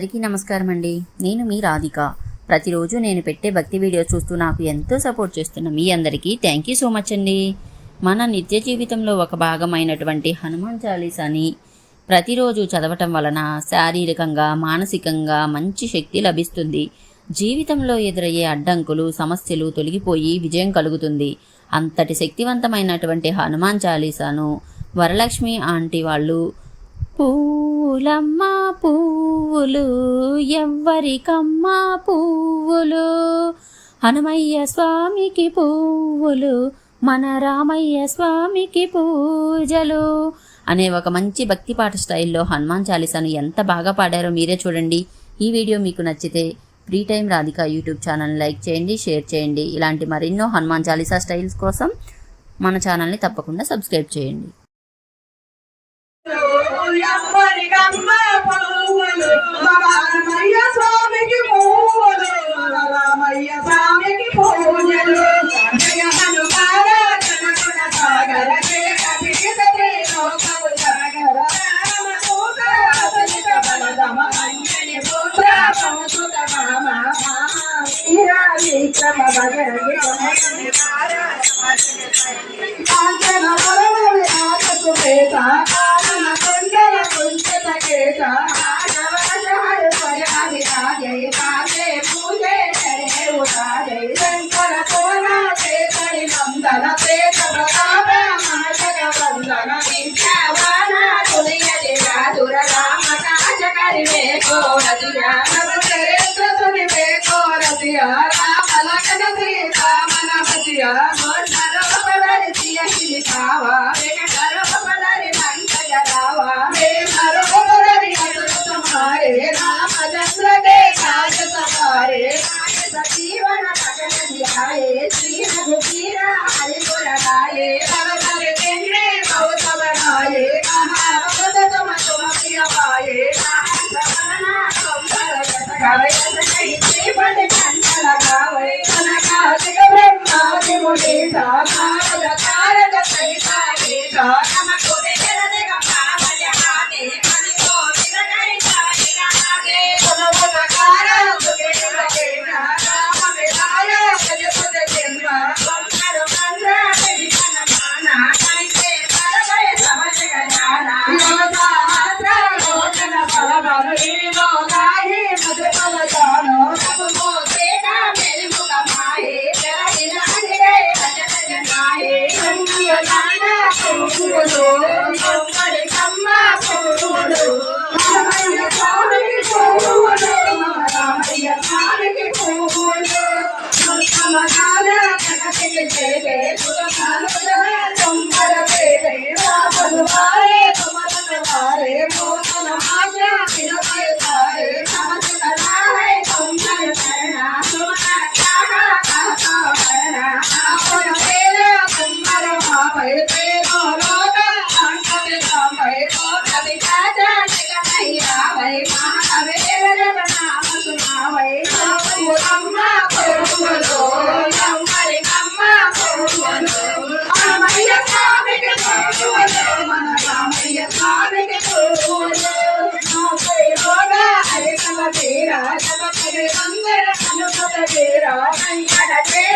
అందరికీ నమస్కారం అండి. నేను మీ రాధిక. ప్రతిరోజు నేను పెట్టే భక్తి వీడియో చూస్తూ నాకు ఎంతో సపోర్ట్ చేస్తున్న మీ అందరికీ థ్యాంక్ యూ సో మచ్ అండి. మన నిత్య జీవితంలో ఒక భాగమైనటువంటి హనుమాన్ చాలీసాని ప్రతిరోజు చదవటం వలన శారీరకంగా మానసికంగా మంచి శక్తి లభిస్తుంది. జీవితంలో ఎదురయ్యే అడ్డంకులు సమస్యలు తొలగిపోయి విజయం కలుగుతుంది. అంతటి శక్తివంతమైనటువంటి హనుమాన్ చాలీసాను వరలక్ష్మి ఆంటీ వాళ్ళు పూలమ్మ పువ్వులు ఎవ్వరికమ్మ పువ్వులు, హనుమయ్య స్వామికి పువ్వులు, మన రామయ్య స్వామికి పూజలు అనే ఒక మంచి భక్తి పాట స్టైల్లో హనుమాన్ చాలీసాను ఎంత బాగా పాడారో మీరే చూడండి. ఈ వీడియో మీకు నచ్చితే ఫ్రీ టైం రాధిక యూట్యూబ్ ఛానల్ని లైక్ చేయండి, షేర్ చేయండి. ఇలాంటి మరెన్నో హనుమాన్ చాలీసా స్టైల్స్ కోసం మన ఛానల్ని తప్పకుండా సబ్స్క్రైబ్ చేయండి. రామయ్య స్వామికి పూజలు, రామయ్య స్వామికి పూజలు, జయ హనుమాన జనకుల సాగర జయ కపిసతే లోకము సాగర రామ సూత అతనిక బలదమ అంజని పుత్ర సంసుత మామ వీర విక్రమ భగరి కాంచన వరణ విరాట సుపేత కారణ కొండల కుంచత కేత పూజే శంకర కోన చేతని నందన తేజ ప్రతాప మాటక వందన విద్యావాన తులియది రాజుర రామ కాజకరి వేకో రతియా నవచరేంద్ర సుని వేకో రతియా రామ లగ్న సీతామన భజియా మోక్షరోపదరి సియహిని కావా వెంకటరోపదరి నంకజ రావా హే మరోపదరి అసుత మారే రామచంద్ర के काज सवारे जीवन भजन ध्याये श्री रघुवीरा हरि गुण गाये अवसर केंद्रे बहुत बनाये महाभक्त तुम तुम प्रिय पाये सहस्रवदना तुम भरत गावे श्री पद चंचल गावे कनकादिक ब्रह्मादि मुनीसा नारद तारक सहिता केशा नमको देव देव पावज हाते हरि को विरगै साई रागे